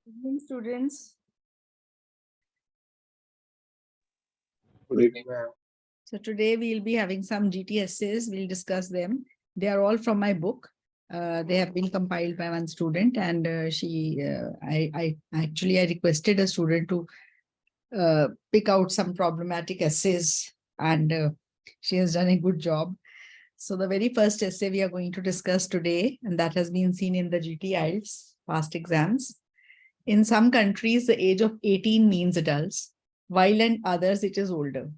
Evening, students. Good evening, ma'am. So today we'll be having some GT essays. We'll discuss them. They are all from my book. They have been compiled by one student, and I requested a student to pick out some problematic essays, and she has done a good job. So the very first essay we are going to discuss today, and that has been seen in the GT IELTS past exams. In some countries, the age of 18 means adults, while in others it is older.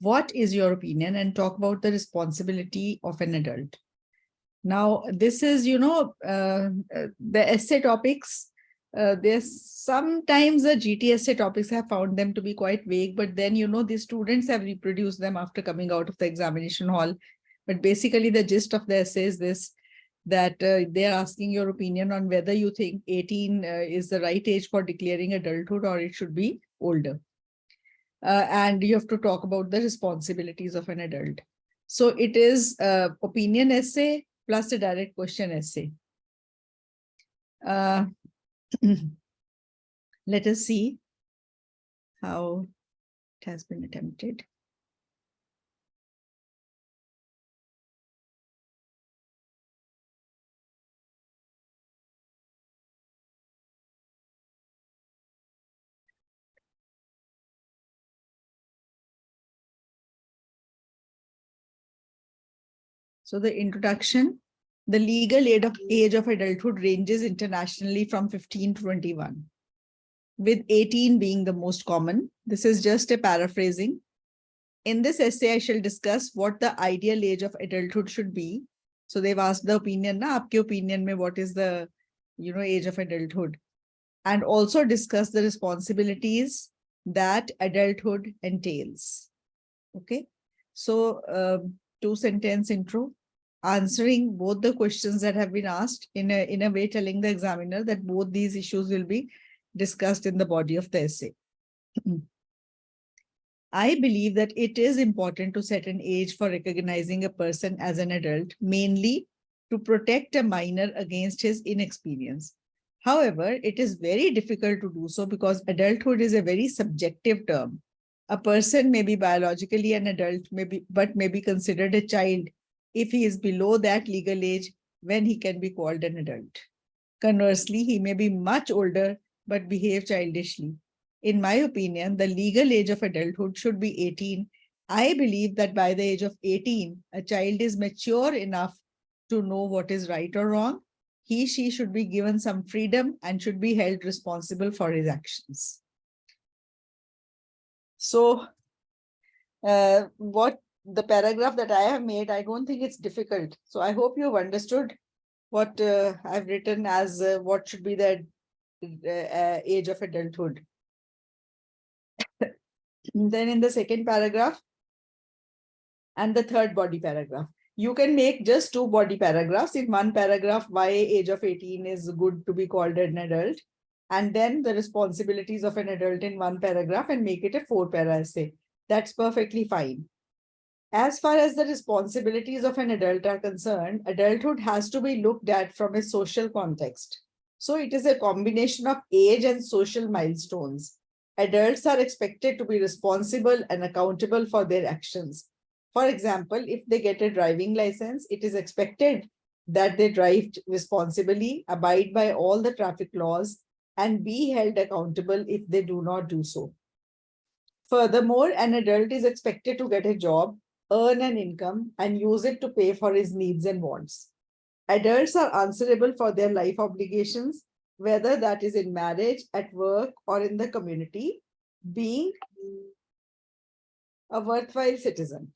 What is your opinion? And talk about the responsibility of an adult. Now, this is, the essay topics. There's sometimes the GT essay topics have found them to be quite vague, but then, the students have reproduced them after coming out of the examination hall. But basically, the gist of the essay is this, that they're asking your opinion on whether you think 18 is the right age for declaring adulthood or it should be older. And you have to talk about the responsibilities of an adult. So it is opinion essay plus a direct question essay. Let us see how it has been attempted. So the introduction, the legal age of adulthood ranges internationally from 15 to 21, with 18 being the most common. This is just a paraphrasing. In this essay, I shall discuss what the ideal age of adulthood should be. So they've asked the opinion, na, aapke opinion mein what is the age of adulthood? And also discuss the responsibilities that adulthood entails. Okay. So 2-sentence intro, answering both the questions that have been asked in a way, telling the examiner that both these issues will be discussed in the body of the essay. I believe that it is important to set an age for recognizing a person as an adult, mainly to protect a minor against his inexperience. However, it is very difficult to do so because adulthood is a very subjective term. A person may be biologically an adult, but may be considered a child if he is below that legal age when he can be called an adult. Conversely, he may be much older but behave childishly. In my opinion, the legal age of adulthood should be 18. I believe that by the age of 18, a child is mature enough to know what is right or wrong. She should be given some freedom and should be held responsible for his actions. So, what the paragraph that I have made, I don't think it's difficult. So I hope you've understood what I've written as what should be the age of adulthood. Then in the second paragraph and the third body paragraph, you can make just 2 body paragraphs. In one paragraph, why age of 18 is good to be called an adult, and then the responsibilities of an adult in one paragraph, and make it a 4-para essay. That's perfectly fine. As far as the responsibilities of an adult are concerned, adulthood has to be looked at from a social context. So it is a combination of age and social milestones. Adults are expected to be responsible and accountable for their actions. For example, if they get a driving license, it is expected that they drive responsibly, abide by all the traffic laws, and be held accountable if they do not do so. Furthermore, an adult is expected to get a job, earn an income, and use it to pay for his needs and wants. Adults are answerable for their life obligations, whether that is in marriage, at work, or in the community, being a worthwhile citizen.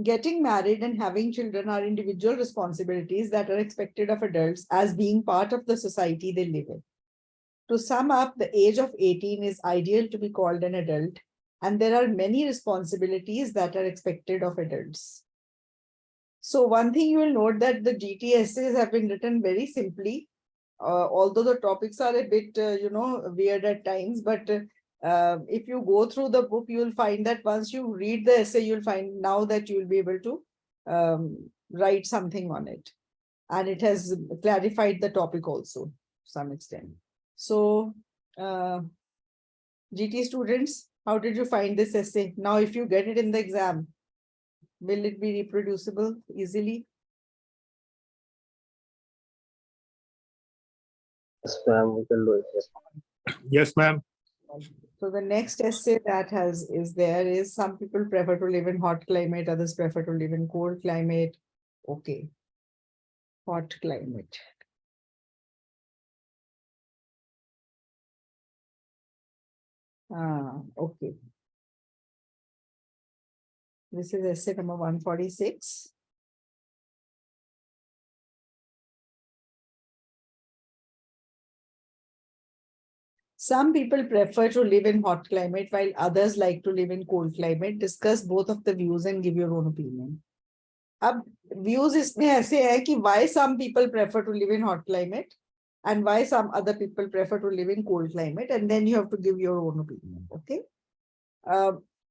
Getting married and having children are individual responsibilities that are expected of adults as being part of the society they live in. To sum up, the age of 18 is ideal to be called an adult, and there are many responsibilities that are expected of adults. So one thing you will note that the GT essays have been written very simply, although the topics are a bit, weird at times, but if you go through the book, you will find that once you read the essay, you'll find now that you will be able to write something on it. and it has clarified the topic also to some extent. So, GT students, how did you find this essay? Now, if you get it in the exam, will it be reproducible easily? Yes, ma'am, we can do it. Yes. Yes, ma'am. So the next essay that is some people prefer to live in hot climate, others prefer to live in cold climate. Okay. Hot climate. Okay. This is essay number 146. Some people prefer to live in hot climate while others like to live in cold climate. Discuss both of the views and give your own opinion. अब views इसमें ऐसे है कि why some people prefer to live in hot climate and why some other people prefer to live in cold climate, and then you have to give your own opinion. Okay.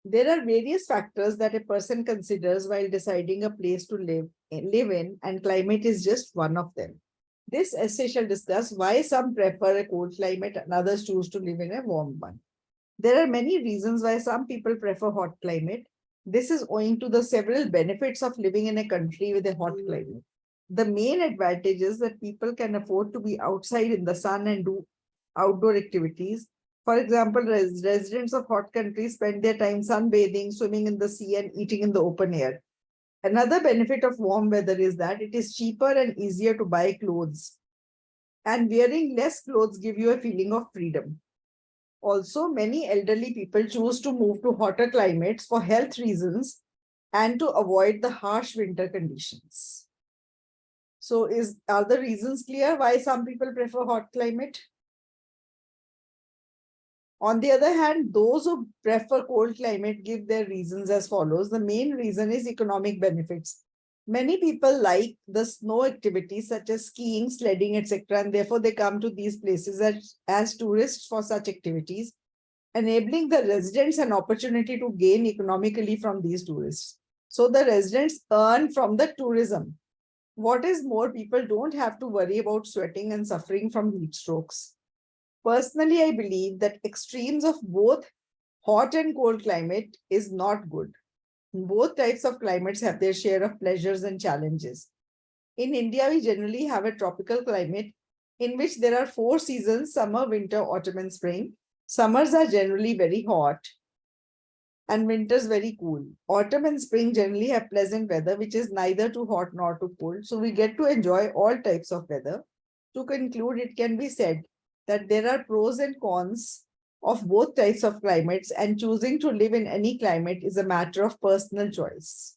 There are various factors that a person considers while deciding a place to live in, and climate is just one of them. This essay shall discuss why some prefer a cold climate and others choose to live in a warm one. There are many reasons why some people prefer hot climate. This is owing to the several benefits of living in a country with a hot climate. The main advantage is that people can afford to be outside in the sun and do outdoor activities. For example, residents of hot countries spend their time sunbathing, swimming in the sea, and eating in the open air. Another benefit of warm weather is that it is cheaper and easier to buy clothes. And wearing less clothes give you a feeling of freedom. Also, many elderly people choose to move to hotter climates for health reasons and to avoid the harsh winter conditions. So are the reasons clear why some people prefer hot climate? On the other hand, those who prefer cold climate give their reasons as follows. The main reason is economic benefits. Many people like the snow activities such as skiing, sledding, etc., and therefore they come to these places as tourists for such activities, enabling the residents an opportunity to gain economically from these tourists. So the residents earn from the tourism. What is more, people don't have to worry about sweating and suffering from heat strokes. Personally, I believe that extremes of both hot and cold climate is not good. Both types of climates have their share of pleasures and challenges. In India, we generally have a tropical climate in which there are 4 seasons: summer, winter, autumn, and spring. Summers are generally very hot and winters very cool. Autumn and spring generally have pleasant weather, which is neither too hot nor too cold. So we get to enjoy all types of weather. To conclude, it can be said that there are pros and cons of both types of climates, and choosing to live in any climate is a matter of personal choice.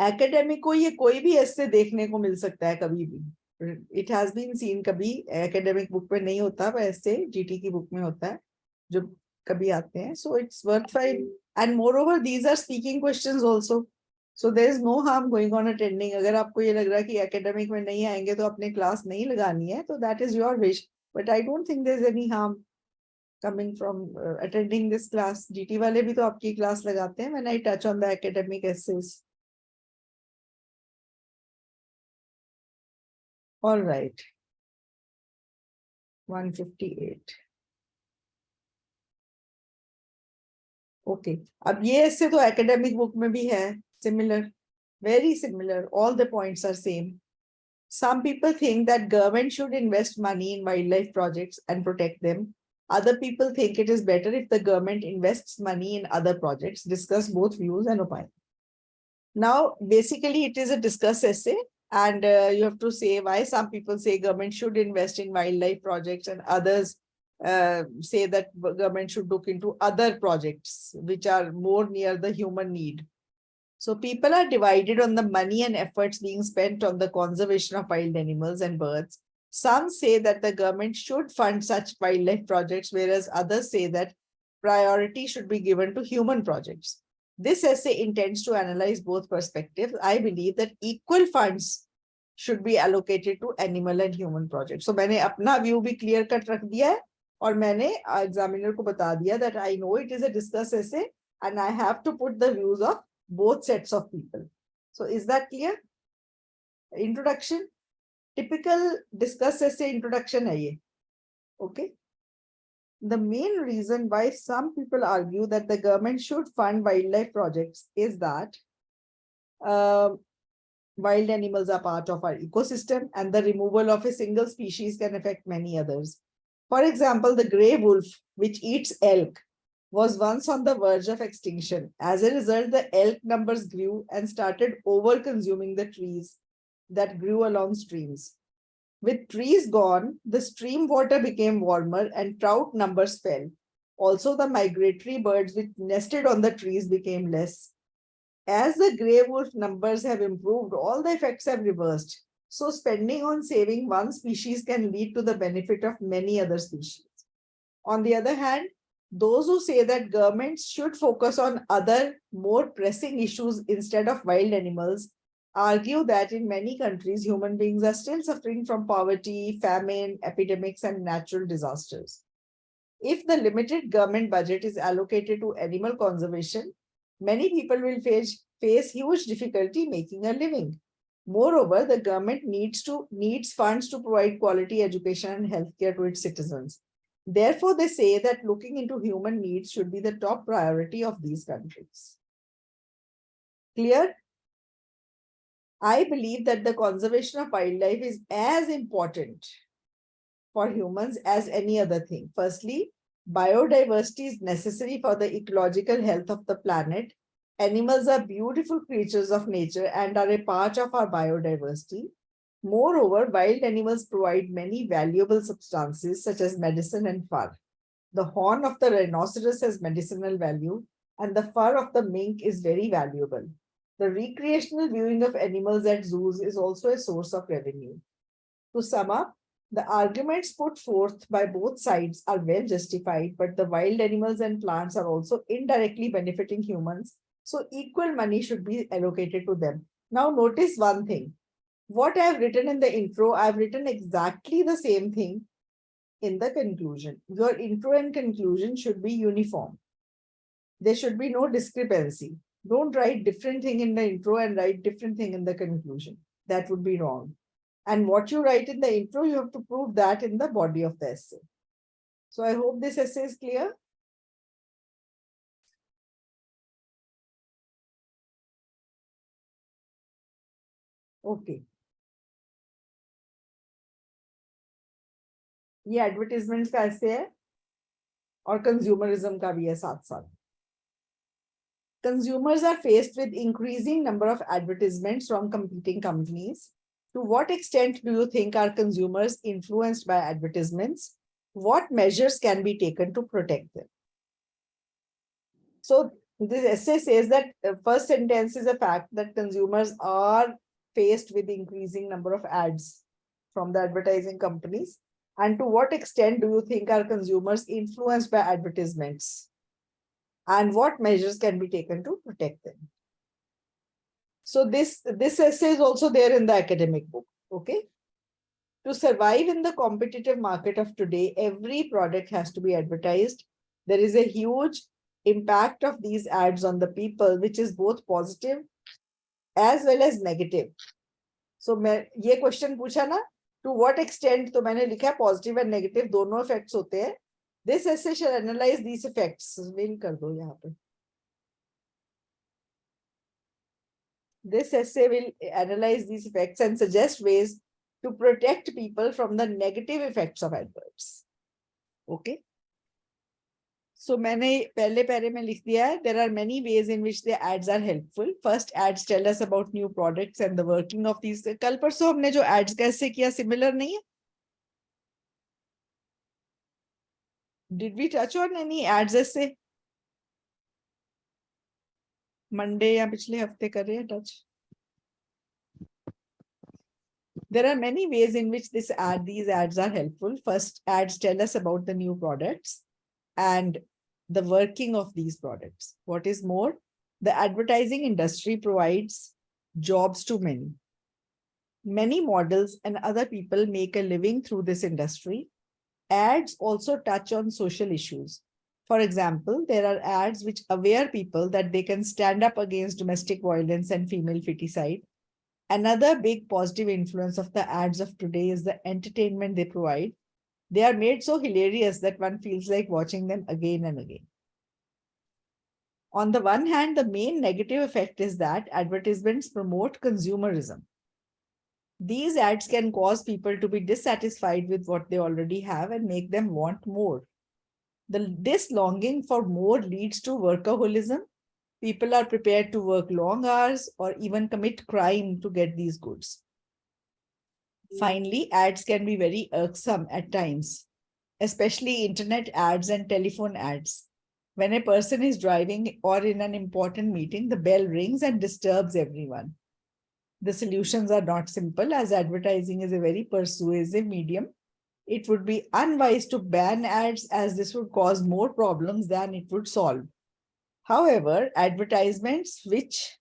Academic को ये कोई भी ऐसे देखने को मिल सकता है कभी भी. It has been seen. कभी एकेडमिक बुक में नहीं होता, पर ऐसे जीटी की बुक में होता है जो कभी आते हैं. So it's worthwhile, and moreover these are speaking questions also. So there is no harm going on attending. अगर आपको ये लग रहा है कि एकेडमिक में नहीं आएंगे तो अपने क्लास नहीं लगानी है, तो that is your wish, but I don't think there is any harm coming from attending this class. GT वाले भी तो आपकी क्लास लगाते हैं when I touch on the academic essays. All right. 158. Okay. अब ये ऐसे तो academic book में भी है, similar, very similar. All the points are same. Some people think that government should invest money in wildlife projects and protect them. Other people think it is better if the government invests money in other projects. Discuss both views and opine. Now, basically, it is a discuss essay, and you have to say why some people say government should invest in wildlife projects and others say that government should look into other projects which are more near the human need. So people are divided on the money and efforts being spent on the conservation of wild animals and birds. Some say that the government should fund such wildlife projects, whereas others say that priority should be given to human projects. This essay intends to analyze both perspectives. I believe that equal funds should be allocated to animal and human projects. So मैंने अपना view भी clear cut रख दिया है, और मैंने examiner को बता दिया that I know it is a discuss essay and I have to put the views of both sets of people. So is that clear? Introduction. Typical discuss essay introduction hai ye. Okay. The main reason why some people argue that the government should fund wildlife projects is that wild animals are part of our ecosystem, and the removal of a single species can affect many others. For example, the gray wolf, which eats elk, was once on the verge of extinction. As a result, the elk numbers grew and started over-consuming the trees that grew along streams. With trees gone, the stream water became warmer and trout numbers fell. Also, the migratory birds which nested on the trees became less. As the grey wolf numbers have improved, all the effects have reversed. So spending on saving one species can lead to the benefit of many other species. On the other hand, those who say that governments should focus on other more pressing issues instead of wild animals argue that in many countries, human beings are still suffering from poverty, famine, epidemics, and natural disasters. If the limited government budget is allocated to animal conservation, many people will face huge difficulty making a living. Moreover, the government needs funds to provide quality education and healthcare to its citizens. Therefore, they say that looking into human needs should be the top priority of these countries. Clear? I believe that the conservation of wildlife is as important for humans as any other thing. Firstly, biodiversity is necessary for the ecological health of the planet. Animals are beautiful creatures of nature and are a part of our biodiversity. Moreover, wild animals provide many valuable substances such as medicine and fur. The horn of the rhinoceros has medicinal value, and the fur of the mink is very valuable. The recreational viewing of animals at zoos is also a source of revenue. To sum up, the arguments put forth by both sides are well justified, but the wild animals and plants are also indirectly benefiting humans, so equal money should be allocated to them. Now notice one thing. What I have written in the intro, I have written exactly the same thing in the conclusion. Your intro and conclusion should be uniform. There should be no discrepancy. Don't write different thing in the intro and write different thing in the conclusion. That would be wrong. And what you write in the intro, you have to prove that in the body of the essay. So I hope this essay is clear. Okay. ये advertisement का ऐसे है और consumerism का भी है साथ साथ. Consumers are faced with increasing number of advertisements from competing companies. To what extent do you think are consumers influenced by advertisements? What measures can be taken to protect them? So this essay says that the first sentence is a fact that consumers are faced with increasing number of ads from the advertising companies. And to what extent do you think are consumers influenced by advertisements? And what measures can be taken to protect them? So this essay is also there in the academic book. Okay. To survive in the competitive market of today, every product has to be advertised. There is a huge impact of these ads on the people, which is both positive as well as negative. So मैं ये question पूछा ना, to what extent, तो मैंने लिखा positive and negative दोनों effects होते हैं. This essay shall analyze these effects. Mail कर दो यहाँ पे. This essay will analyze these effects and suggest ways to protect people from the negative effects of adverts. Okay. So मैंने पहले पैरे में लिख दिया है, there are many ways in which the ads are helpful. First, ads tell us about new products and the working of these. कल परसों हमने जो ads कैसे किया similar नहीं है? Did we touch on any ads ऐसे? Monday या पिछले हफ्ते कर रहे हैं touch? There are many ways in which these ads are helpful. First, ads tell us about the new products and the working of these products. What is more, the advertising industry provides jobs to many. Many models and other people make a living through this industry. Ads also touch on social issues. For example, there are ads which aware people that they can stand up against domestic violence and female feticide. Another big positive influence of the ads of today is the entertainment they provide. They are made so hilarious that one feels like watching them again and again. On the one hand, the main negative effect is that advertisements promote consumerism. These ads can cause people to be dissatisfied with what they already have and make them want more. This longing for more leads to workaholism. People are prepared to work long hours or even commit crime to get these goods. Finally, ads can be very irksome at times, especially internet ads and telephone ads. When a person is driving or in an important meeting, the bell rings and disturbs everyone. The solutions are not simple, as advertising is a very persuasive medium. It would be unwise to ban ads, as this would cause more problems than it would solve. However, advertisements which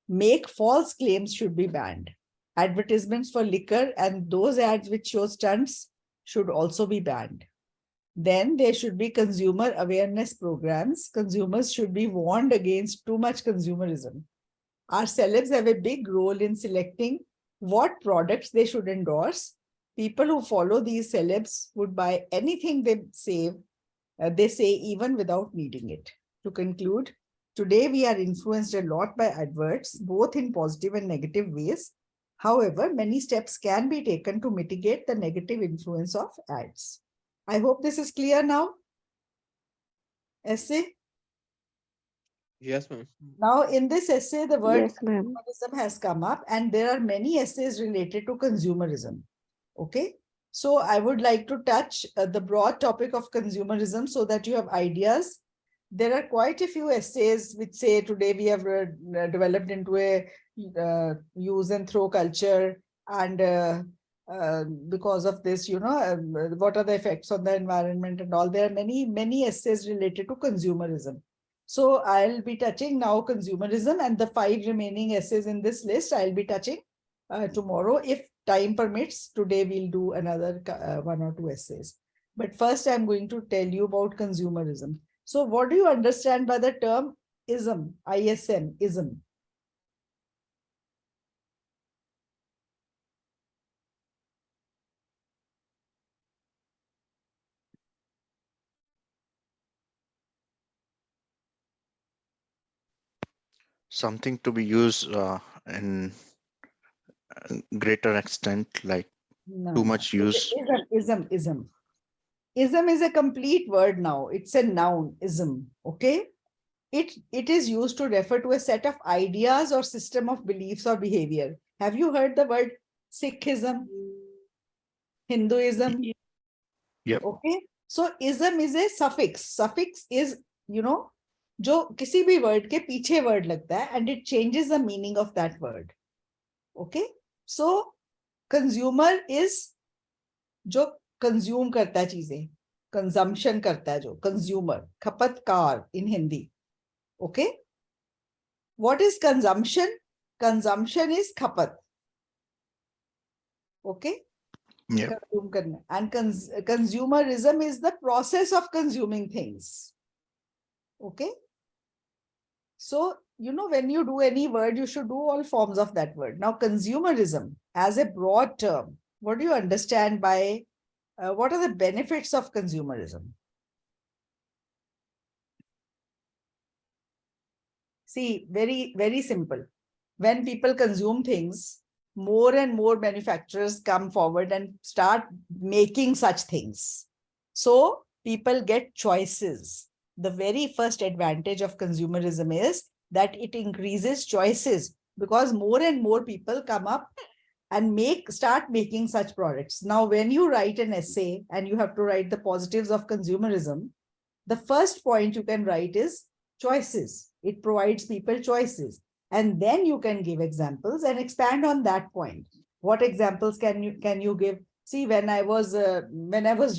make false claims should be banned. Advertisements for liquor and those ads which show stunts should also be banned. Then there should be consumer awareness programs. Consumers should be warned against too much consumerism. Our celebs have a big role in selecting what products they should endorse. People who follow these celebs would buy anything they say even without needing it. To conclude, today we are influenced a lot by adverts, both in positive and negative ways. However, many steps can be taken to mitigate the negative influence of ads. I hope this is clear now. Essay? Yes, ma'am. Now, in this essay, the word Yes, ma'am. consumerism has come up, and there are many essays related to consumerism. Okay. So I would like to touch the broad topic of consumerism so that you have ideas. There are quite a few essays which say today we have developed into a use and throw culture, and because of this, what are the effects on the environment and all. There are many essays related to consumerism. So I'll be touching now consumerism, and the 5 remaining essays in this list I'll be touching tomorrow. If time permits, today we'll do another 1 or 2 essays. But first I'm going to tell you about consumerism. So what do you understand by the term ism, ISM, ism? Something to be used in greater extent, like No, too no. much use. Ism. Ism is a complete word now. It's a noun, ism. Okay. It is used to refer to a set of ideas or system of beliefs or behavior. Have you heard the word Sikhism, Hinduism? Yep. Okay. So ism is a suffix. Suffix is, जो किसी भी word के पीछे word लगता है, and it changes the meaning of that word. Okay. So consumer is जो consume करता है चीजें, consumption करता है जो, consumer, खपतकार in Hindi. Okay. What is consumption? Consumption is khapat. Okay. Yep. Consume karna. And consumerism is the process of consuming things. Okay. So, when you do any word, you should do all forms of that word. Now, consumerism as a broad term, what do you understand by, what are the benefits of consumerism? See, very, very simple. When people consume things, more and more manufacturers come forward and start making such things. So people get choices. The very first advantage of consumerism is that it increases choices, because more and more people come up and start making such products. Now, when you write an essay and you have to write the positives of consumerism, the first point you can write is choices. It provides people choices. And then you can give examples and expand on that point. What examples can you give? See, when I was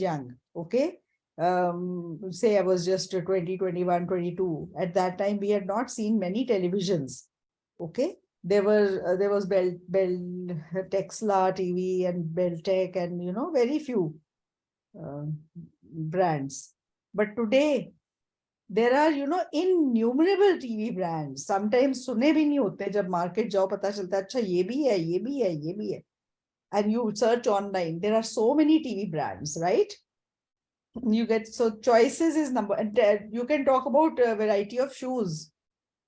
young, okay, say I was just 20, 21, 22. At that time, we had not seen many televisions. Okay, there was Bell Texla TV and Beltec, and very few brands. But today, there are, innumerable TV brands. Sometimes सुने भी नहीं होते, जब market जाओ पता चलता है अच्छा ये भी है, ये भी है, ये भी है. And you search online, there are so many TV brands, right? You get, so choices is number, and you can talk about a variety of shoes.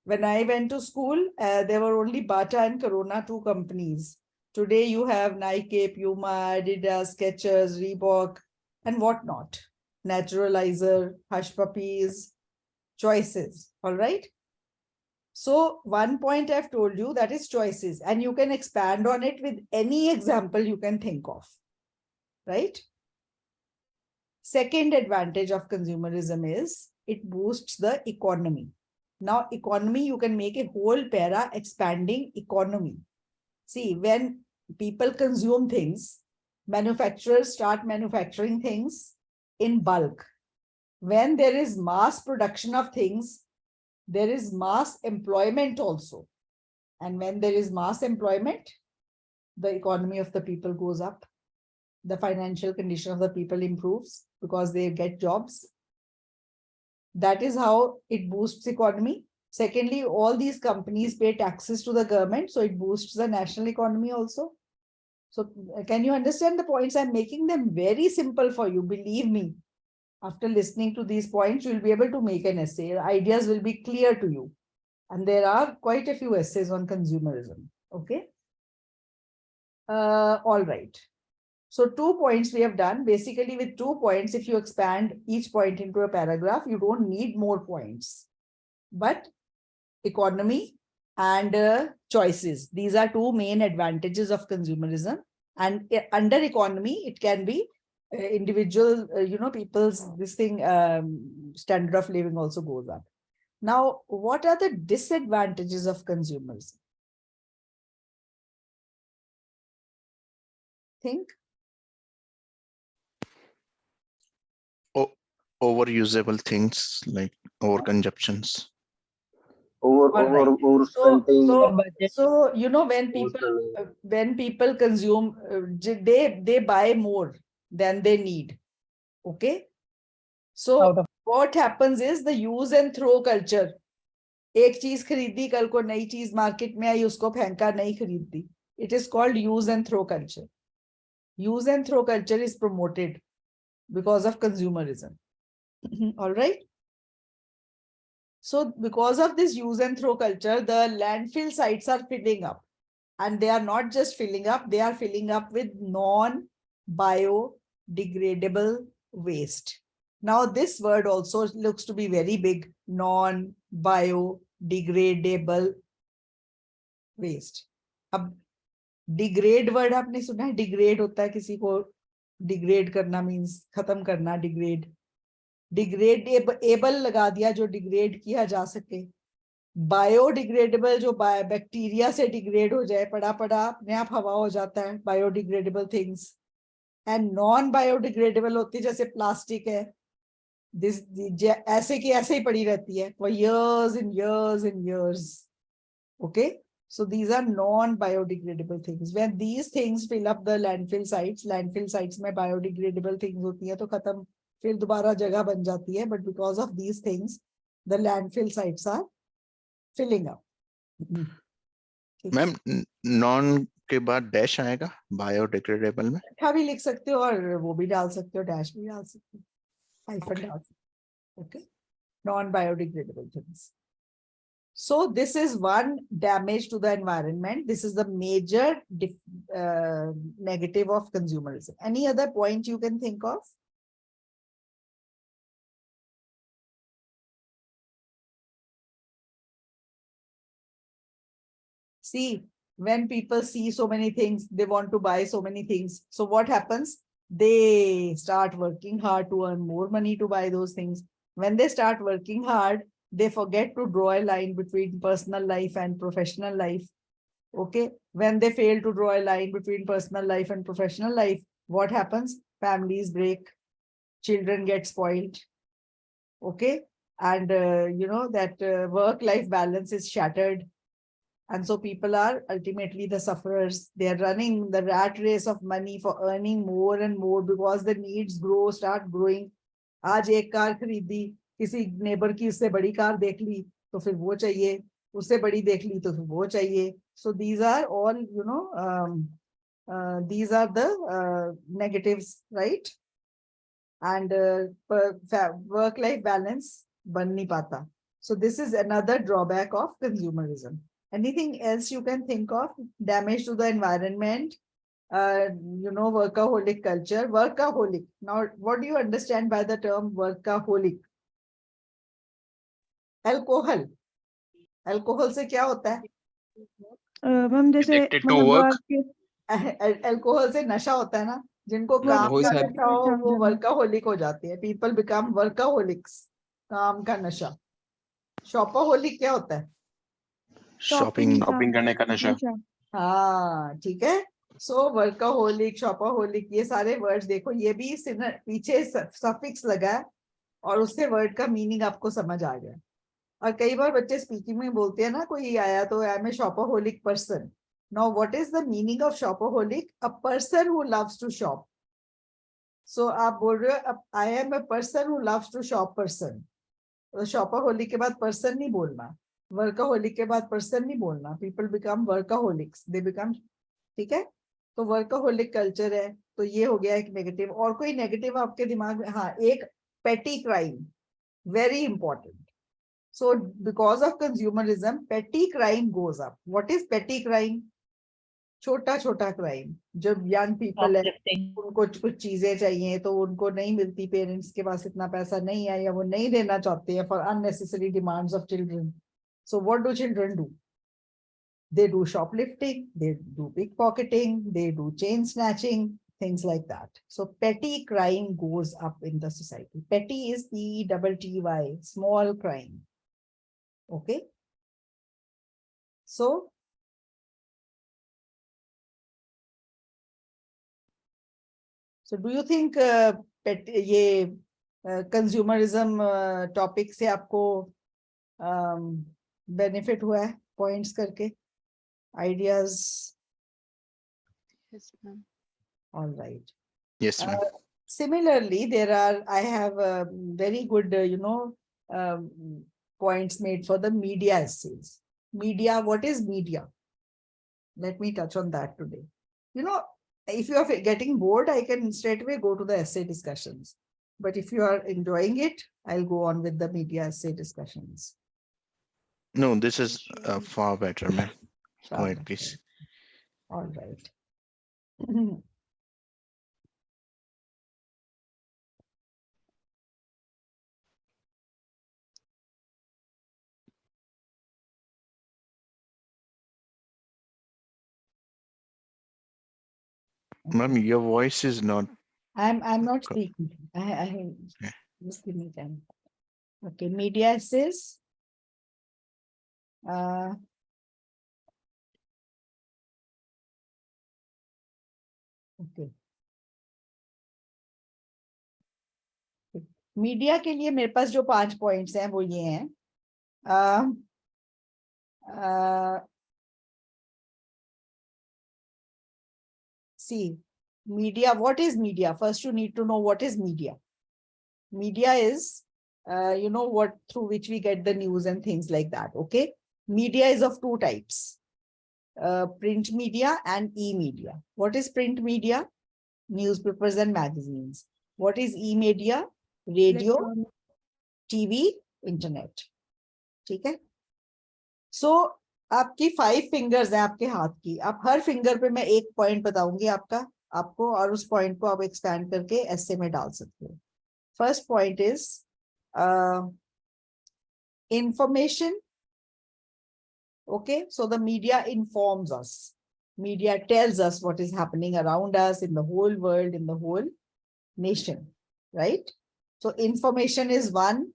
When I went to school, there were only Bata and Corona, two companies. Today you have Nike, Puma, Adidas, Skechers, Reebok, and whatnot. Naturalizer, Hush Puppies, choices. All right. So one point I've told you, that is choices, and you can expand on it with any example you can think of. Right. Second advantage of consumerism is it boosts the economy. Now, economy, you can make a whole para expanding economy. See, when people consume things, manufacturers start manufacturing things in bulk. When there is mass production of things, there is mass employment also. And when there is mass employment, the economy of the people goes up. The financial condition of the people improves because they get jobs. That is how it boosts economy. Secondly, all these companies pay taxes to the government, so it boosts the national economy also. So can you understand the points? I'm making them very simple for you. Believe me, after listening to these points, you'll be able to make an essay. Ideas will be clear to you. And there are quite a few essays on consumerism. Okay. All right. So 2 points we have done. Basically, with 2 points, if you expand each point into a paragraph, you don't need more points. But economy and choices, these are 2 main advantages of consumerism. And under economy, it can be individual, people's this thing, standard of living also goes up. Now, what are the disadvantages of consumerism? Think. Overusable things like overconsumptions. Over All right. overspending So when emotionally. people consume, they buy more than they need. Okay. So what happens is the use and throw culture. एक चीज खरीदी, कल को नई चीज market में आई, उसको फेंका, नहीं खरीदी. It is called use and throw culture. Use and throw culture is promoted because of consumerism. All right. So because of this use and throw culture, the landfill sites are filling up. And they are not just filling up, they are filling up with non-biodegradable waste. Now, this word also looks to be very big, non-biodegradable waste. अब degrade word आपने सुना है? Degrade होता है किसी को degrade करना means खत्म करना, degrade. Degradable लगा दिया जो degrade किया जा सके. बायोडिग्रेडेबल जो बैक्टीरिया से डिग्रेड हो जाए, पड़ा पड़ा अपने आप हवा हो जाता है, biodegradable things. And non biodegradable होती है, जैसे प्लास्टिक है, दिस ऐसे की ऐसे ही पड़ी रहती है for years and years and years. Okay, so these are non biodegradable things. When these things fill up the landfill sites में biodegradable things होती है तो खत्म, फिर दोबारा जगह बन जाती है. But because of these things, the landfill sites are filling up. Ma'am non के बाद डैश आएगा बायोडिग्रेडेबल में. अच्छा भी लिख सकते हो और वो भी डाल सकते हो, डैश भी डाल सकते हो, हाइफन डाल सकते हो. Okay, non biodegradable things. So this is one damage to the environment. This is the major negative of consumerism. Any other point you can think of? See, when people see so many things, they want to buy so many things. So what happens? They start working hard to earn more money to buy those things. When they start working hard, they forget to draw a line between personal life and professional life. Okay. When they fail to draw a line between personal life and professional life, what happens? Families break, children get spoiled. Okay. And that work-life balance is shattered. And so people are ultimately the sufferers. They are running the rat race of money for earning more and more because the needs start growing. आज एक car खरीदी, किसी neighbour की उससे बड़ी car देख ली तो फिर वो चाहिए, उससे बड़ी देख ली तो फिर वो चाहिए. So these are all, these are the negatives, right? And work-life balance ban nahi pata. So this is another drawback of consumerism. Anything else you can think of? Damage to the environment, workaholic culture. Workaholic. Now, what do you understand by the term workaholic? Alcohol. Alcohol से क्या होता है? Ma'am जैसे Addicted to मतलब work. Alcohol से नशा होता है ना, जिनको काम वही का साहब. नशा हो वो वर्काहोलिक हो जाते हैं. People become workaholics. काम का नशा. शॉपाहोलिक क्या होता है? शॉपिंग शॉपिंग करने का नशा. हाँ ठीक है. सो वर्काहोलिक, शॉपाहोलिक, ये सारे वर्ड्स देखो, ये भी पीछे सफिक्स लगा है और उससे वर्ड का मीनिंग आपको समझ आ गया. और कई बार बच्चे स्पीकिंग में बोलते हैं ना, कोई आया तो I am a shopaholic person. Now, what is the meaning of shopaholic? A person who loves to shop. So, आप बोल रहे हो, I am a person who loves to shop person. तो shopaholic के बाद person नहीं बोलना, workaholic के बाद person नहीं बोलना. People become workaholics. They become, ठीक है? तो workaholic culture है. तो ये हो गया एक negative. और कोई negative आपके दिमाग में? हाँ, एक petty crime. Very important. So, because of consumerism, petty crime goes up. What is petty crime? छोटा छोटा क्राइम. जब यंग पीपल है, उनको कुछ चीजें चाहिए तो उनको नहीं मिलती, पेरेंट्स के पास इतना पैसा नहीं है या वो नहीं देना चाहते हैं, for unnecessary demands of children. So what do children do? They do shoplifting, they do pickpocketing, they do chain snatching, things like that. So petty crime goes up in the society. Petty is P-E-T-T-Y, small crime. Okay. So do you think ये consumerism topic से आपको benefit हुआ है points करके, ideas? Yes, ma'am. All right. Yes, ma'am. Similarly, I have very good, points made for the media essays. Media, what is media? Let me touch on that today. If you are getting bored, I can straight away go to the essay discussions. But if you are enjoying it, I'll go on with the media essay discussions. No, this is far better, ma'am. Go Far ahead, better. please. All right. Ma'am, your voice is not. I'm not speaking. Just give me time. Okay, media essays. Okay. Media के लिए मेरे पास जो 5 points हैं वो ये हैं. See, media, what is media? First, you need to know what is media. Media is, what through which we get the news and things like that. Okay. Media is of 2 types, print media and e-media. What is print media? Newspapers and magazines. What is e-media? Radio, TV, internet. ठीक है. So, आपकी 5 fingers हैं आपके हाथ की. आप हर finger पे मैं एक पॉइंट बताऊंगी आपको और उस पॉइंट को आप एक्सपैंड करके एसे में डाल सकते हो. First point is information. Okay, so the media informs us. Media tells us what is happening around us, in the whole world, in the whole nation, right? So information is one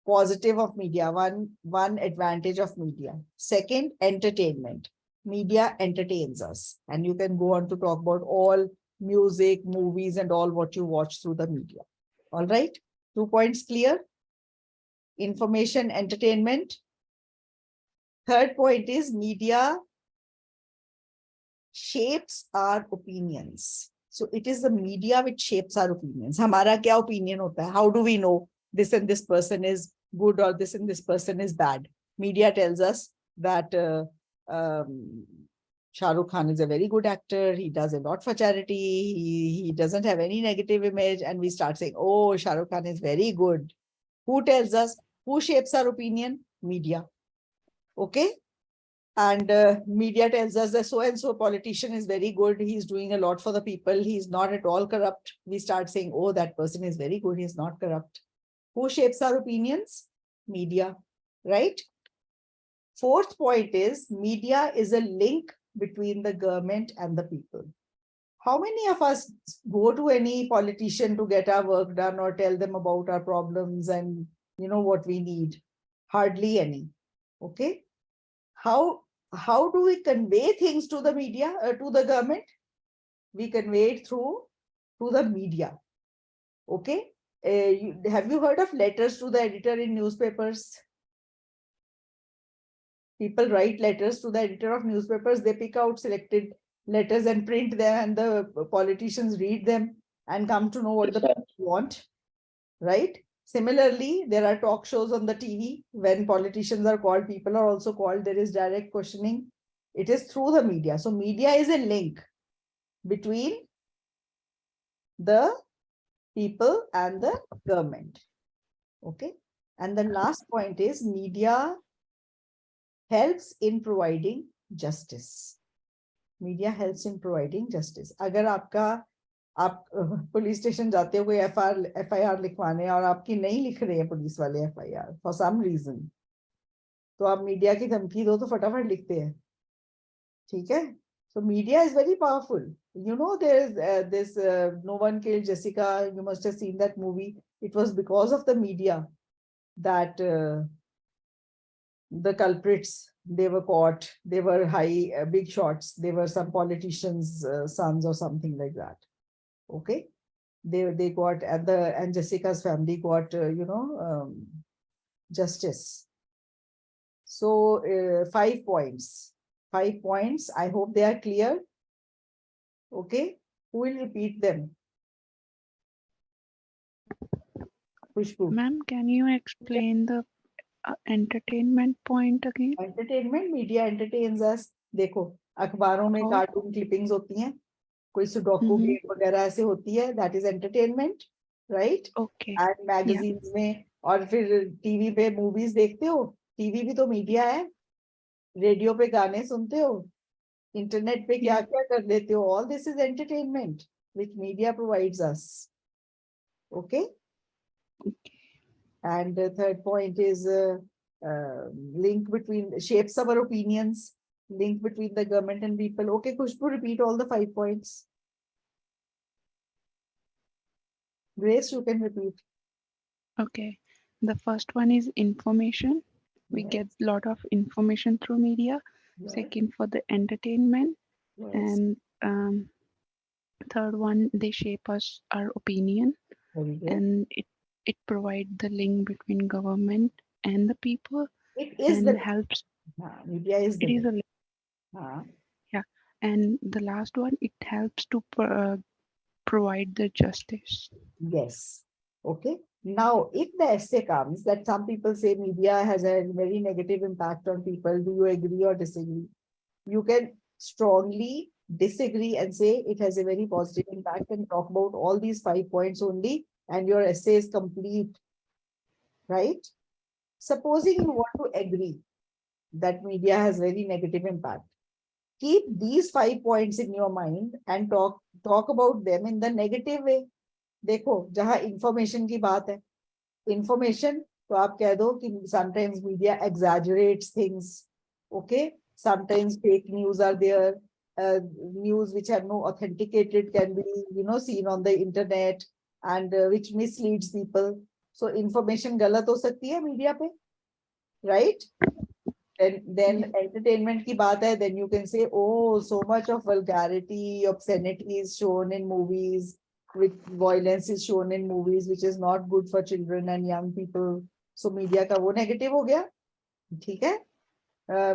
positive of media, one advantage of media. Second, entertainment. Media entertains us, and you can go on to talk about all music, movies, and all what you watch through the media. All right, 2 points clear. Information, entertainment. Third point is media shapes our opinions. So it is the media which shapes our opinions. हमारा क्या opinion होता है? How do we know? this and this person is good or this and this person is bad. Media tells us that Shah Rukh Khan is a very good actor. He does a lot for charity. He doesn't have any negative image. And we start saying, oh, Shah Rukh Khan is very good. Who tells us? Who shapes our opinion? Media. Okay. And media tells us that so-and-so politician is very good. He's doing a lot for the people. He's not at all corrupt. We start saying, oh, that person is very good. He's not corrupt. Who shapes our opinions? Media, right? Fourth point is media is a link between the government and the people. How many of us go to any politician to get our work done or tell them about our problems and what we need? Hardly any. Okay. How do we convey things to the media, to the government? We convey it to the media. Okay. Have you heard of letters to the editor in newspapers? People write letters to the editor of newspapers. They pick out selected letters and print them, and the politicians read them and come to know what the people want, right? Similarly, there are talk shows on the TV. When politicians are called, people are also called. There is direct questioning. It is through the media. So media is a link between the people and the government. Okay. And the last point is media helps in providing justice. Media helps in providing justice. अगर आप police station जाते हो कोई FIR लिखवाने और आपकी नहीं लिख रहे हैं पुलिस वाले FIR for some reason, तो आप मीडिया की धमकी दो तो फटाफट लिखते हैं. ठीक है. So media is very powerful. There is this No One Killed Jessica. You must have seen that movie. It was because of the media that the culprits, they were caught. They were big shots. They were some politicians' sons or something like that. Okay. They got, and Jessica's family got, justice. So 5 points. 5 points. I hope they are clear. Okay. Who will repeat them? Khushbu. Ma'am, can you explain the entertainment point again? Entertainment, media entertains us. देखो अखबारों में Oh. Cartoon clippings होती हैं, कोई sudoku game वगैरह ऐसे होती है. That is entertainment, right? Okay. And magazines में, और फिर टीवी पे मूवीज देखते हो. टीवी भी तो मीडिया है. रेडियो पे गाने सुनते हो. इंटरनेट पे क्या क्या कर लेते हो. All this is entertainment which media provides us. Okay. And the third point is link between, shapes our opinions, link between the government and people. Okay, Khushbu, repeat all the 5 points. Grace, you can repeat. Okay. The first one is information. We Yes. get a lot of information through media. Yes. Second, for the entertainment. Yes. And third one, they shape us our opinion. Very good. And it provides the link between government and the people. It is and the helps. media is the It is a link. Haan. And the last one, it helps to provide the justice. Yes. Okay. Now, if the essay comes that some people say media has a very negative impact on people, do you agree or disagree? You can strongly disagree and say it has a very positive impact and talk about all these 5 points only, and your essay is complete, right? Supposing you want to agree that media has very negative impact, keep these 5 points in your mind and talk about them in the negative way. देखो जहां information की बात है, information तो आप कह दो कि sometimes media exaggerates things. Okay, sometimes fake news are there. News which are no authenticated can be seen on the internet and which misleads people. So information गलत हो सकती है media पे, right? Then entertainment की बात है, then you can say, oh, so much of vulgarity, obscenity is shown in movies, with violence is shown in movies, which is not good for children and young people. So media का वो negative हो गया. ठीक है.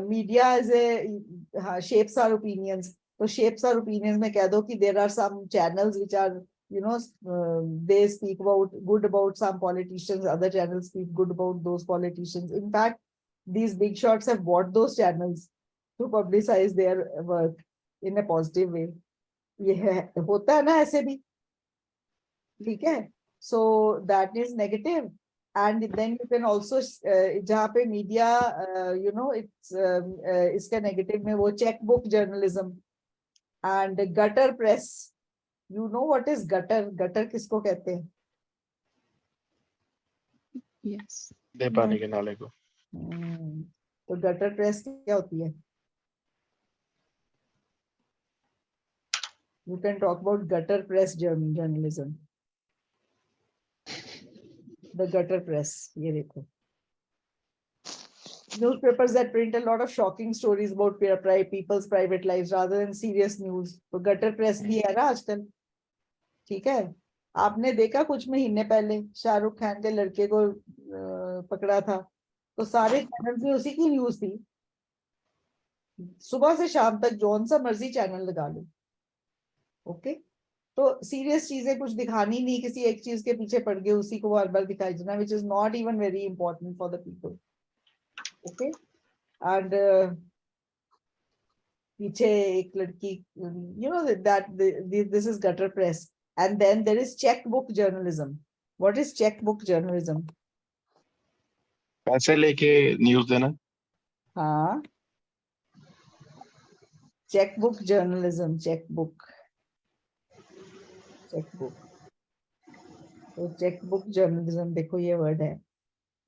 Media is shapes our opinions. So shapes our opinions में कह दो कि there are some channels which are they speak about good about some politicians, other channels speak good about those politicians. In fact, these big shots have bought those channels to publicize their work in a positive way. ये होता है ना ऐसे भी, ठीक है? So that is negative. And then you can also जहाँ पे media it's इसका negative में वो checkbook journalism and gutter press. You know what is gutter? Gutter किसको कहते हैं? Yes. दे पानी के नाले को. तो gutter press क्या होती है? You can talk about gutter press journalism. The gutter press. ये देखो. Newspapers that print a lot of shocking stories about people's private lives rather than serious news. तो gutter press भी है ना आजकल. ठीक है. आपने देखा कुछ महीने पहले शाहरुख खान के लड़के को पकड़ा था, तो सारे चैनल में उसी की न्यूज थी. सुबह से शाम तक जौन सा मर्जी चैनल लगा लो. ओके, तो सीरियस चीजें कुछ दिखानी नहीं, किसी एक चीज के पीछे पड़ गए उसी को बार बार दिखाई देना, which is not even very important for the people. Okay, and पीछे एक लड़की, that this is gutter press. And then there is cheque book journalism. What is cheque book journalism? पैसे लेके न्यूज देना. हाँ, cheque book journalism. Cheque book तो cheque book journalism, देखो ये वर्ड है.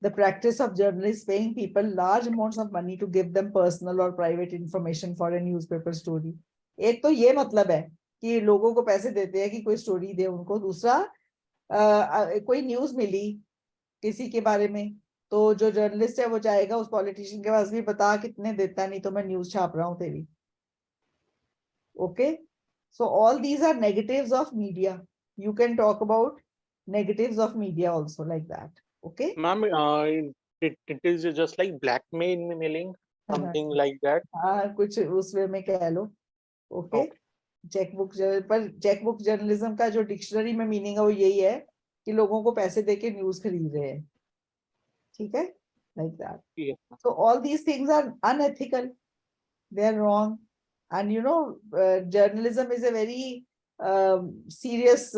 The practice of journalists paying people large amounts of money to give them personal or private information for a newspaper story. एक तो ये मतलब है कि लोगों को पैसे देते हैं कि कोई स्टोरी दे उनको. दूसरा, कोई न्यूज मिली किसी के बारे में, तो जो जर्नलिस्ट है वो चाहेगा उस पॉलिटिशियन के पास भी बता कितने देता, नहीं तो मैं न्यूज छाप रहा हूँ तेरी. Okay, so all these are negatives of media. You can talk about negatives of media also like that. Okay. Ma'am, it is just like blackmailing, something like that. हाँ, कुछ उस वे में कह लो. ओके, चेकबुक पर चेकबुक जर्नलिज्म का जो dictionary में meaning है वो यही है कि लोगों को पैसे देके न्यूज खरीद रहे हैं. ठीक है, like that. Yes. So all these things are unethical. They are wrong. And journalism is a very serious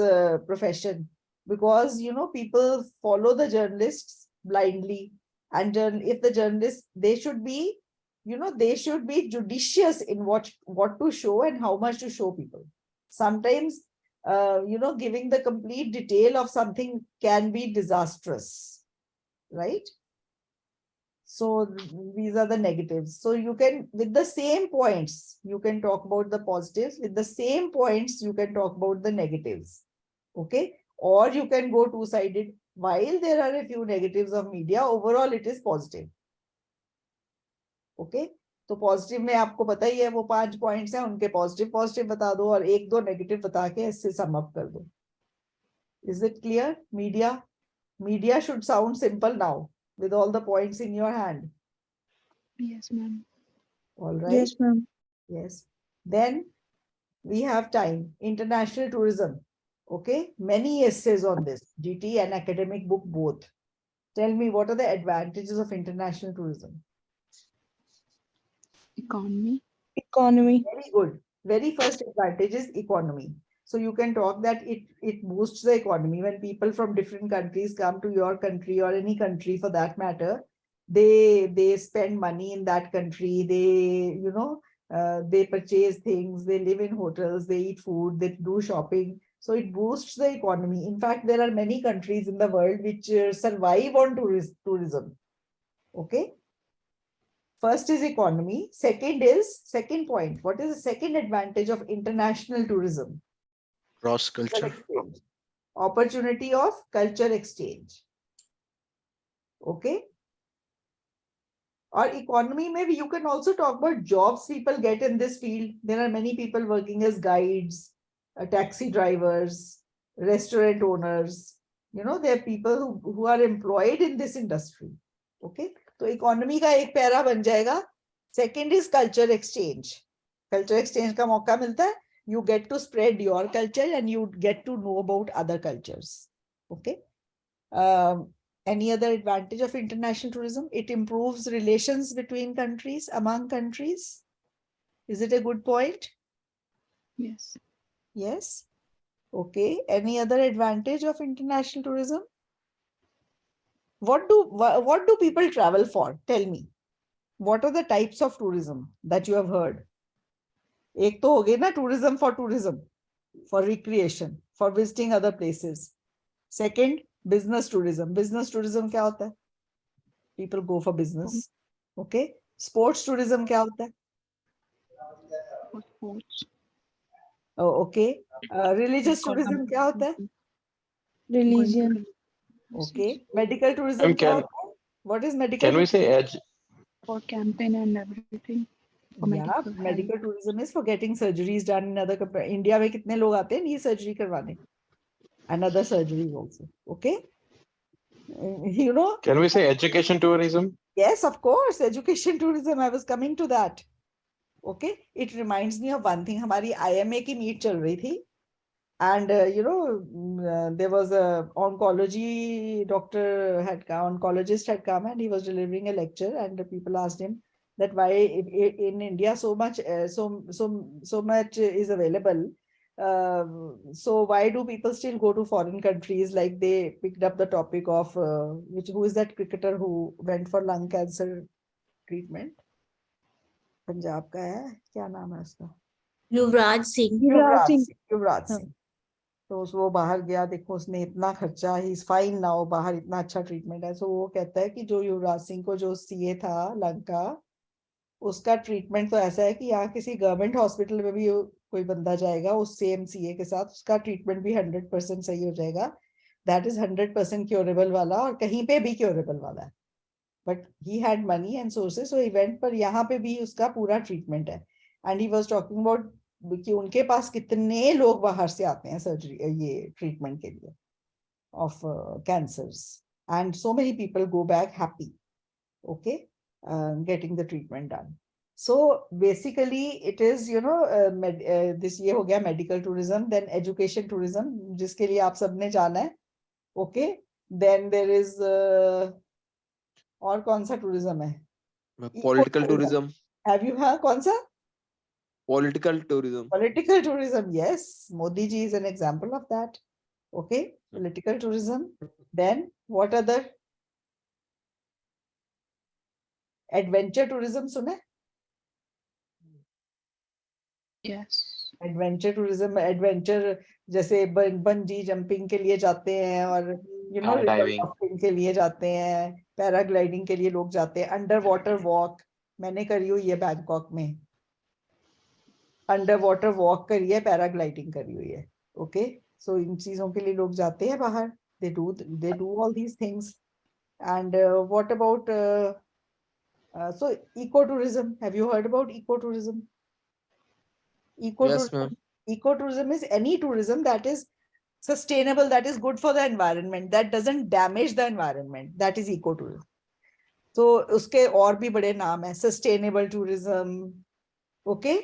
profession, because people follow the journalists blindly. And if the journalists, they should be judicious in what to show and how much to show people. Sometimes giving the complete detail of something can be disastrous, right? So these are the negatives. So you can, with the same points, you can talk about the positives. With the same points, you can talk about the negatives. Okay. Or you can go two-sided. While there are a few negatives of media, overall it is positive. Okay. तो positive में आपको पता ही है वो 5 points हैं, उनके positive बता दो और 1-2 नेगेटिव बता के इससे सम अप कर दो. Is it clear? Media should sound simple now, with all the points in your hand. Yes, ma'am. All right. Yes, ma'am. Yes. Then we have time. International tourism. Okay. Many essays on this. GT and academic book both. Tell me, what are the advantages of international tourism? Economy. Very good. Very first advantage is economy. So you can talk that it boosts the economy. When people from different countries come to your country or any country for that matter, they spend money in that country. They, they purchase things, they live in hotels, they eat food, they do shopping. So it boosts the economy. In fact, there are many countries in the world which survive on tourism. Okay. First is economy. Second point. What is the second advantage of international tourism? Cross culture. Opportunity of culture exchange. Okay. Or economy, maybe you can also talk about jobs people get in this field. There are many people working as guides, taxi drivers, restaurant owners. There are people who are employed in this industry. Okay. So economy का एक para बन जाएगा. Second is culture exchange. Culture exchange का मौका मिलता है. You get to spread your culture and you get to know about other cultures. Okay. Any other advantage of international tourism? It improves relations between countries, among countries. Is it a good point? Yes. Yes. Okay. Any other advantage of international tourism? What do people travel for? Tell me. What are the types of tourism that you have heard? एक तो हो गई ना tourism for recreation, for visiting other places. Second, business tourism. Business tourism क्या होता है? People go for business. Okay. Sports tourism क्या होता है? For sports. Oh, okay. Religious tourism क्या होता है? Religion. Okay. Medical tourism क्या Can होता है? What is medical can we tourism? say edge? For campaign and everything. For Yeah, medical health. medical tourism is for getting surgeries done in other countries. India में कितने लोग आते हैं knee surgery करवाने? And other surgeries also. Okay. You know, Can we say education tourism? yes, of course, education tourism. I was coming to that. Okay. It reminds me of one thing. हमारी IMA की meet चल रही थी. And there was a oncology doctor oncologist had come and he was delivering a lecture, and the people asked him that why in India so much so much is available. So why do people still go to foreign countries? Like they picked up the topic of who is that cricketer who went for lung cancer treatment? Punjab का है, क्या नाम है उसका? युवराज सिंह. युवराज सिंह. युवराज हाँ. सिंह. तो वो बाहर गया, देखो उसने इतना खर्चा, ही इज फाइन नाउ, बाहर इतना अच्छा ट्रीटमेंट है. सो वो कहता है कि जो युवराज सिंह को जो सीए था लंका, उसका ट्रीटमेंट तो ऐसा है कि यहाँ किसी गवर्नमेंट हॉस्पिटल में भी कोई बंदा जाएगा उस सेम सीए के साथ, उसका ट्रीटमेंट भी 100% सही हो जाएगा. दैट इज 100% क्योरेबल वाला, और कहीं पे भी क्योरेबल वाला है. But he had money and sources, so he went, पर यहाँ पे भी उसका पूरा ट्रीटमेंट है. And he was talking about कि उनके पास कितने लोग बाहर से आते हैं सर्जरी ये ट्रीटमेंट के लिए of cancers, and so many people go back happy. Okay. Getting the treatment done. So basically it is this, ये हो गया medical tourism. Then education tourism, जिसके लिए आप सबने जाना है. ओके. देन देयर इज और कौन सा टूरिज्म है? Political tourism. हैव यू हाँ कौन सा? Political tourism. Political tourism, yes. Modi ji is an example of that. Okay, political tourism. Then what other? Adventure tourism सुने? Yes. Adventure tourism, adventure जैसे bungee jumping के लिए जाते हैं, और river Skydiving. rafting के लिए जाते हैं, पैराग्लाइडिंग के लिए लोग जाते हैं, अंडर वाटर वॉक मैंने करी हुई है बैंकॉक में. अंडर वाटर वॉक करी है, पैराग्लाइडिंग करी हुई है. ओके. सो इन चीजों के लिए लोग जाते हैं बाहर. They do all these things. And what about so ecotourism? Have you heard about ecotourism? Yes, ma'am. Ecotourism is any tourism that is sustainable, that is good for the environment, that doesn't damage the environment. That is ecotourism. So उसके और भी बड़े नाम है. Sustainable tourism. Okay.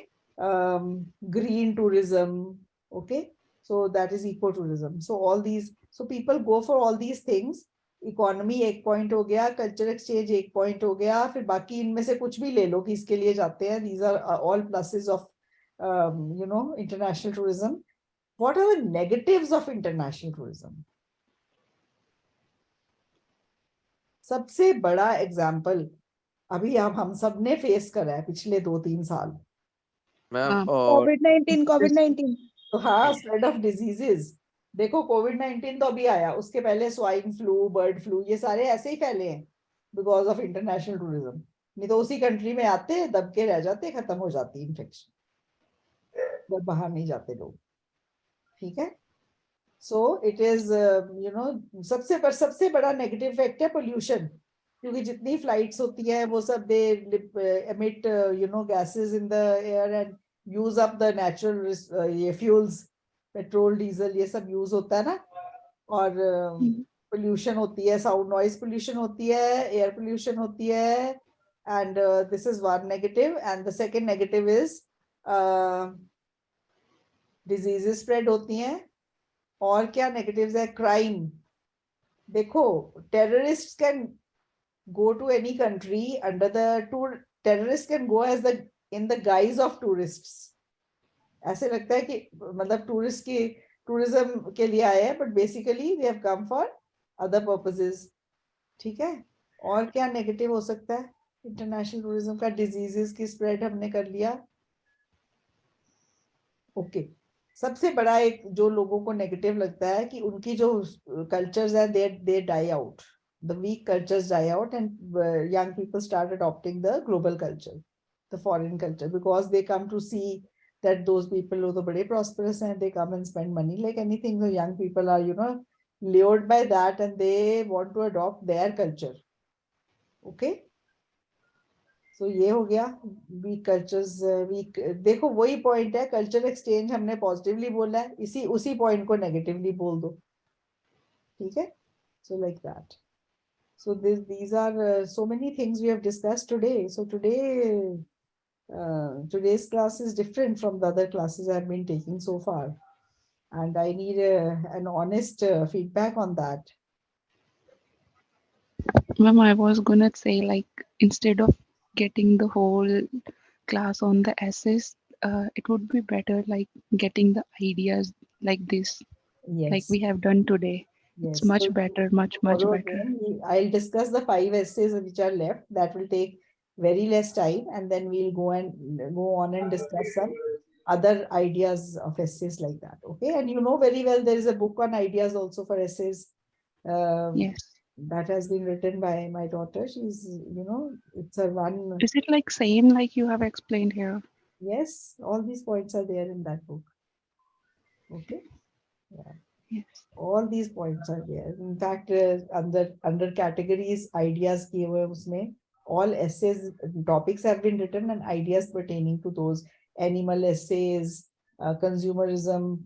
Green tourism. Okay. So that is ecotourism. So all these, so people go for all these things. Economy एक point हो गया, culture exchange एक पॉइंट हो गया, फिर बाकी इनमें से कुछ भी ले लो कि इसके लिए जाते हैं. These are all pluses of international tourism. What are the negatives of international tourism? सबसे बड़ा एग्जाम्पल अभी हम सब ने फेस करा है पिछले 2-3 साल. Ma'am, COVID-19. तो हाँ, स्प्रेड ऑफ डिजीजेस. देखो कोविड-19 तो अभी आया, उसके पहले स्वाइन फ्लू, बर्ड फ्लू, ये सारे ऐसे ही फैले हैं बिकॉज ऑफ इंटरनेशनल टूरिज्म. नहीं तो उसी कंट्री में आते, दब के रह जाते, खत्म हो जाती इन्फेक्शन, जब बाहर नहीं जाते लोग. ठीक है. सो इट इज सबसे बड़ा नेगेटिव इफेक्ट है पोल्यूशन, क्योंकि जितनी फ्लाइट्स होती है वो सब दे emit gases in the air and use up the natural ये फ्यूल्स, पेट्रोल डीजल ये सब यूज होता है ना. और पोल्यूशन होती है, साउंड नॉइज पोल्यूशन होती है, एयर पोल्यूशन होती है. And this is one negative. And the second negative is Diseases spread होती हैं. और क्या negatives है? Crime. देखो, terrorists can go to any country under the tour. Terrorists can go as the in the guise of tourists. ऐसे लगता है कि मतलब टूरिस्ट की टूरिज्म के लिए आए हैं, but basically they have come for other purposes. ठीक है. और क्या नेगेटिव हो सकता है इंटरनेशनल टूरिज्म का? डिजीजेस की स्प्रेड हमने कर लिया. ओके. सबसे बड़ा एक जो लोगों को नेगेटिव लगता है कि उनकी जो कल्चर्स है they die out. The weak cultures die out and young people start adopting the global culture, the foreign culture, because they come to see that those people who are very prosperous and they come and spend money like anything. The young people are, lured by that and they want to adopt their culture. Okay. So ये हो गया week cultures. Week देखो वही point है. Culture exchange हमने positively बोला है, उसी पॉइंट को नेगेटिवली बोल दो. ठीक है. So like that. So these are so many things we have discussed today. So today's class is different from the other classes I've been taking so far, and I need an honest feedback on that. Ma'am, I was gonna say, like, instead of getting the whole class on the essays, it would be better like getting the ideas like this, Yes. like we have done today. Yes. It's much So better, much tomorrow better. again, I'll discuss the 5 essays which are left. That will take very less time, and then we'll go on and discuss some other ideas of essays like that. Okay. And you know very well there is a book on ideas also for essays. Yes. That has been written by my daughter. She's, it's her one. Is it like same like you have explained here? Yes, all these points are there in that book. Okay. Yeah. Yes. All these points are there. In fact, under categories, ideas किए हुए उसमें all essays, topics have been written and ideas pertaining to those. Animal essays, consumerism,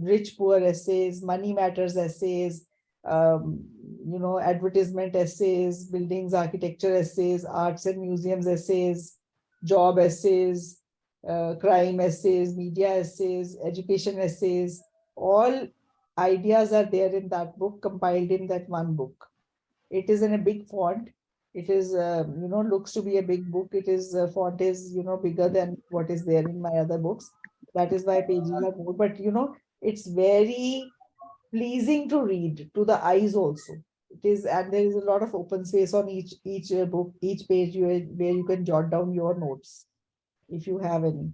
rich poor essays, money matters essays, advertisement essays, buildings architecture essays, arts and museums essays, job essays, crime essays, media essays, education essays. All ideas are there in that book, compiled in that one book. It is in a big font. It is, looks to be a big book. It is, font is, bigger than what is there in my other books. That is why pages are more, but it's very pleasing to read to the eyes also. It is, and there is a lot of open space on each book, each page where you can jot down your notes if you have any.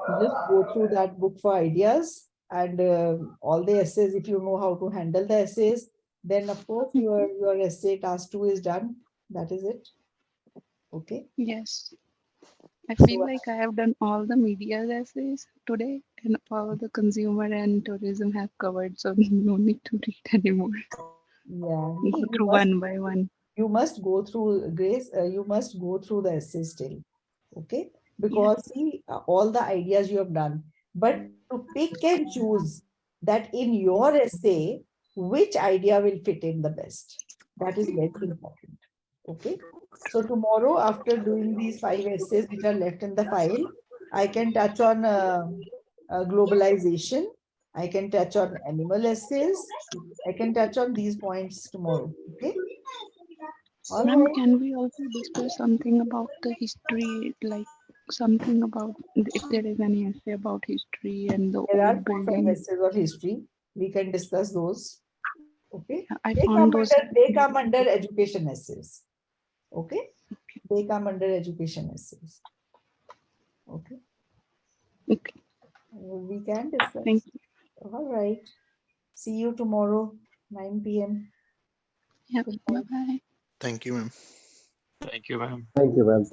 You just go through that book for ideas and all the essays. If you know how to handle the essays, then of course your essay task 2 is done. That is it. Okay. Yes. I feel So, like I have done all the media essays today, and all the consumer and tourism have covered, so no need to read anymore. yeah, Go through one by one. you must go through, Grace. You must go through the essays still. Okay. Because see, all the ideas you have done, but to pick and choose that in your essay, which idea will fit in the best. That is very important. Okay. So tomorrow, after doing these 5 essays which are left in the file, I can touch on globalization. I can touch on animal essays. I can touch on these points tomorrow. Okay. All Ma'am, right. can we also discuss something about the history, like something about if there is any essay about history and the There are old 4 5 building? essays of history. We can discuss those. Okay. I They found come those. they come under education essays. Okay. They come under education essays. Okay. Okay. We can discuss. Thank you. All right. See you tomorrow, 9 p.m. Yeah. Good night. Bye bye. Thank you, ma'am. Thank you, ma'am. Thank you, ma'am.